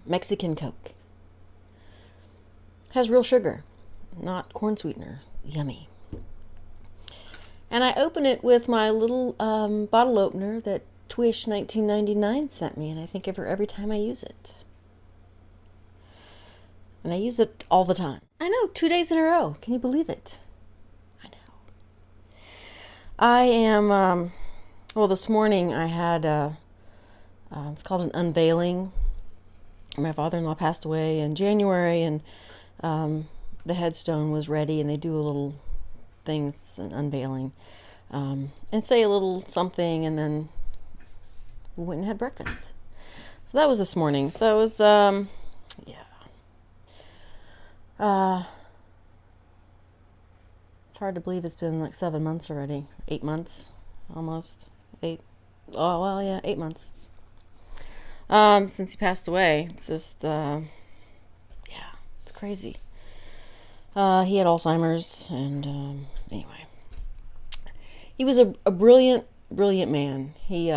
Mexican Coke. Has real sugar, not corn sweetener. Yummy. And I open it with my little bottle opener that Twish 1999 sent me, and I think of her every time I use it. And I use it all the time. I know, 2 days in a row. Can you believe it? I know. I am, well, this morning I had, it's called an unveiling. My father-in-law passed away in January, and the headstone was ready, and they do a little things, an unveiling, and say a little something, and then we went and had breakfast. So that was this morning. So it was, yeah. It's hard to believe it's been like 7 months already. 8 months, almost. 8. Oh, well, yeah, 8 months. Since he passed away. It's just, yeah, it's crazy. He had Alzheimer's, and anyway, he was a brilliant, brilliant man. He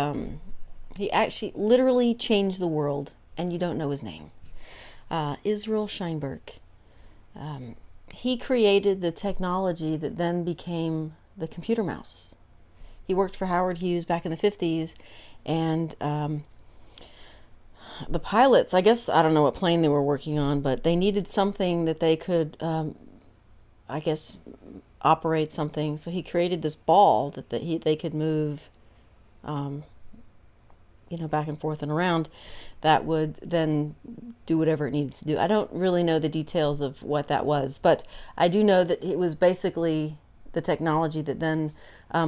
actually literally changed the world, and you don't know his name. Israel Scheinberg. He created the technology that then became the computer mouse. He worked for Howard Hughes back in the 50s, and the pilots, I guess, I don't know what plane they were working on, but they needed something that they could, I guess, operate something. So he created this ball that they could move, back and forth and around, that would then do whatever it needed to do. I don't really know the details of what that was, but I do know that it was basically the technology that then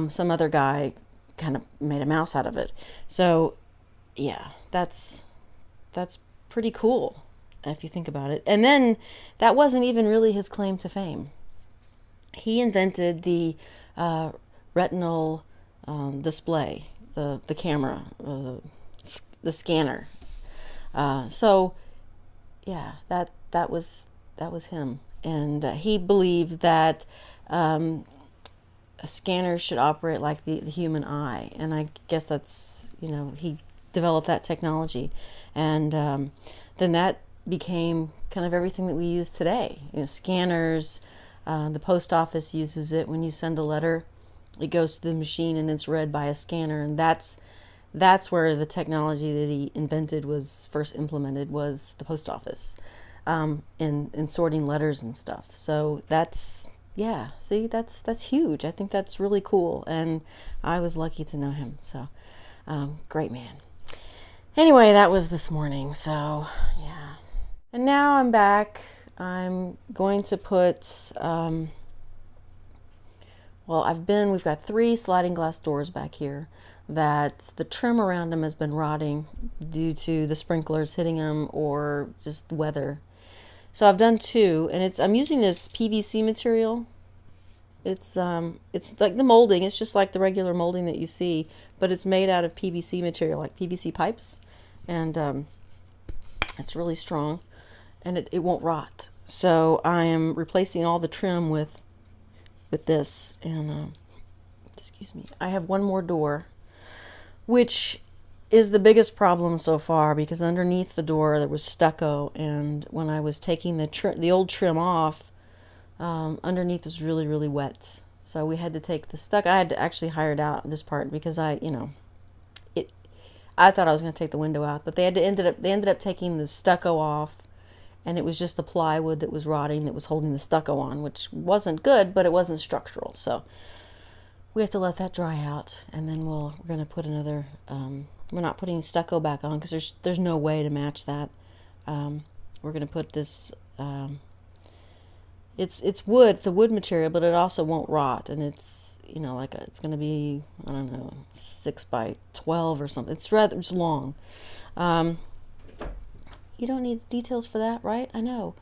some other guy kind of made a mouse out of it. So yeah, that's pretty cool if you think about it. And then that wasn't even really his claim to fame. He invented the retinal display, the camera, the scanner. So yeah, that was him, and he believed that a scanner should operate like the human eye, and I guess that's, he developed that technology, and then that became kind of everything that we use today. Scanners. The post office uses it. When you send a letter, it goes to the machine and it's read by a scanner, and that's where the technology that he invented was first implemented, was the post office, in sorting letters and stuff. So that's huge. I think that's really cool, and I was lucky to know him. So great man. Anyway, that was this morning. So yeah, and now I'm back. I'm going to put, we've got 3 sliding glass doors back here that the trim around them has been rotting due to the sprinklers hitting them or just weather. So I've done 2, and I'm using this PVC material. It's like the molding. It's just like the regular molding that you see, but it's made out of PVC material, like PVC pipes, and it's really strong, and it won't rot. So I am replacing all the trim with this, and excuse me, I have one more door, which is the biggest problem so far, because underneath the door there was stucco, and when I was taking the old trim off, underneath was really, really wet. So we had to take the stucco. I had to actually hire it out this part because I thought I was going to take the window out, but they ended up taking the stucco off, and it was just the plywood that was rotting that was holding the stucco on, which wasn't good, but it wasn't structural. So we have to let that dry out, and then we're going to put another, we're not putting stucco back on because there's no way to match that. We're going to put this, it's wood, it's a wood material, but it also won't rot, and it's, it's going to be, I don't know, 6 by 12 or something. It's long. You don't need details for that, right? I know.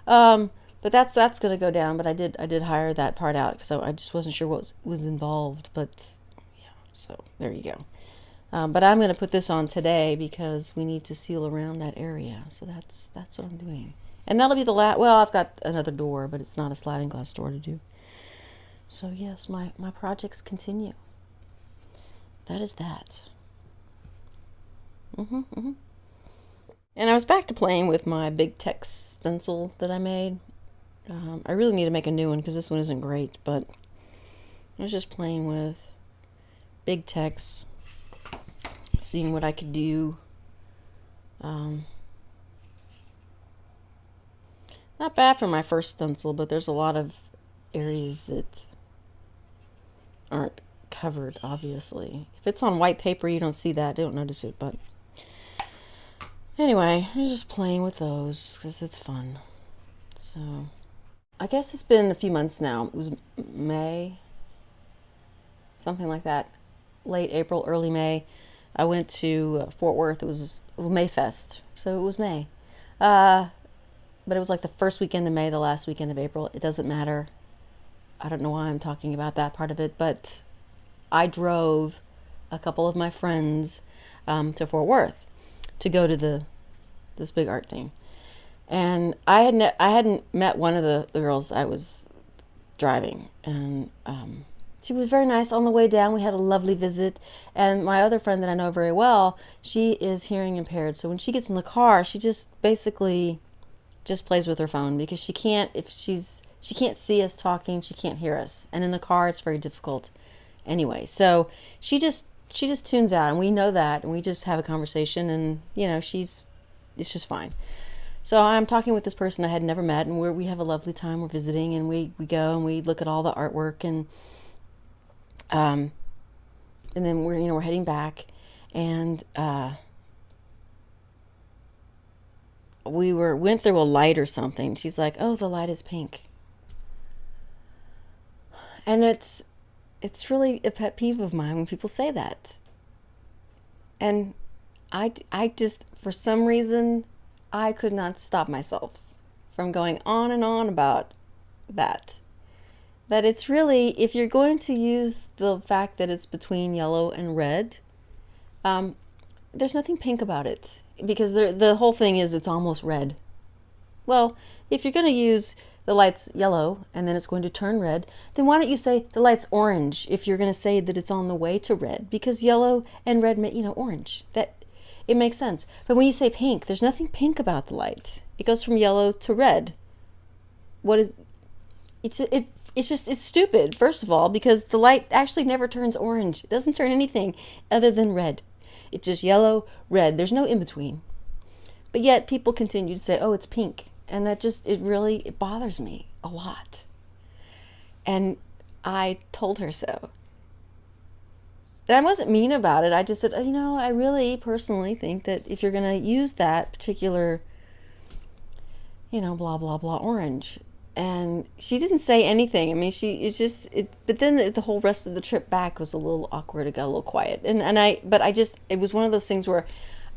But that's going to go down, but I did hire that part out, so I just wasn't sure what was involved, but yeah, so there you go. But I'm going to put this on today because we need to seal around that area, so that's what I'm doing. And that'll be the last. Well, I've got another door, but it's not a sliding glass door to do. So yes, my projects continue. That is that. And I was back to playing with my big text stencil that I made. I really need to make a new one because this one isn't great, but I was just playing with big text, seeing what I could do. Not bad for my first stencil, but there's a lot of areas that aren't covered, obviously. If it's on white paper, you don't see that. You don't notice it, but anyway, I was just playing with those because it's fun. So I guess it's been a few months now. It was May, something like that. Late April, early May. I went to Fort Worth. It was Mayfest, so it was May. But it was like the first weekend of May, the last weekend of April. It doesn't matter. I don't know why I'm talking about that part of it, but I drove a couple of my friends to Fort Worth to go to this big art thing. And I hadn't met one of the girls I was driving, and she was very nice on the way down. We had a lovely visit, and my other friend that I know very well, she is hearing impaired. So when she gets in the car, she just basically just plays with her phone because she can't see us talking, she can't hear us, and in the car it's very difficult anyway. So she just tunes out, and we know that, and we just have a conversation, and it's just fine. So I'm talking with this person I had never met, and we have a lovely time. We're visiting, and we go and we look at all the artwork, and then we're heading back, and we went through a light or something. She's like, "Oh, the light is pink," and it's really a pet peeve of mine when people say that, and I just, for some reason, I could not stop myself from going on and on about that. That it's really, if you're going to use the fact that it's between yellow and red, there's nothing pink about it, because the whole thing is it's almost red. Well, if you're going to use the light's yellow and then it's going to turn red, then why don't you say the light's orange if you're going to say that it's on the way to red? Because yellow and red make, orange. That it makes sense. But when you say pink, there's nothing pink about the light. It goes from yellow to red. It's stupid, first of all, because the light actually never turns orange. It doesn't turn anything other than red. It's just yellow, red. There's no in between. But yet people continue to say, "Oh, it's pink." And that just, it bothers me a lot. And I told her so. And I wasn't mean about it. I just said, I really personally think that if you're going to use that particular, blah, blah, blah, orange. And she didn't say anything. I mean, but then the whole rest of the trip back was a little awkward. It got a little quiet. It was one of those things where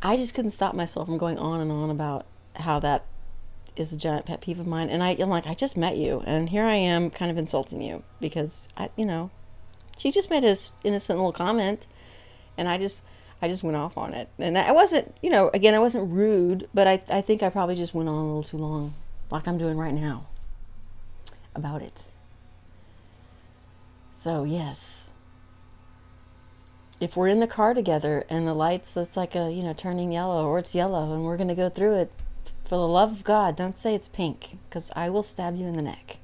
I just couldn't stop myself from going on and on about how that is a giant pet peeve of mine. And I'm like, I just met you, and here I am kind of insulting you because she just made an innocent little comment, and I just went off on it. And I wasn't, again, I wasn't rude, but I think I probably just went on a little too long, like I'm doing right now, about it. So yes, if we're in the car together and the lights, it's like turning yellow, or it's yellow, and we're going to go through it, for the love of God, don't say it's pink, because I will stab you in the neck.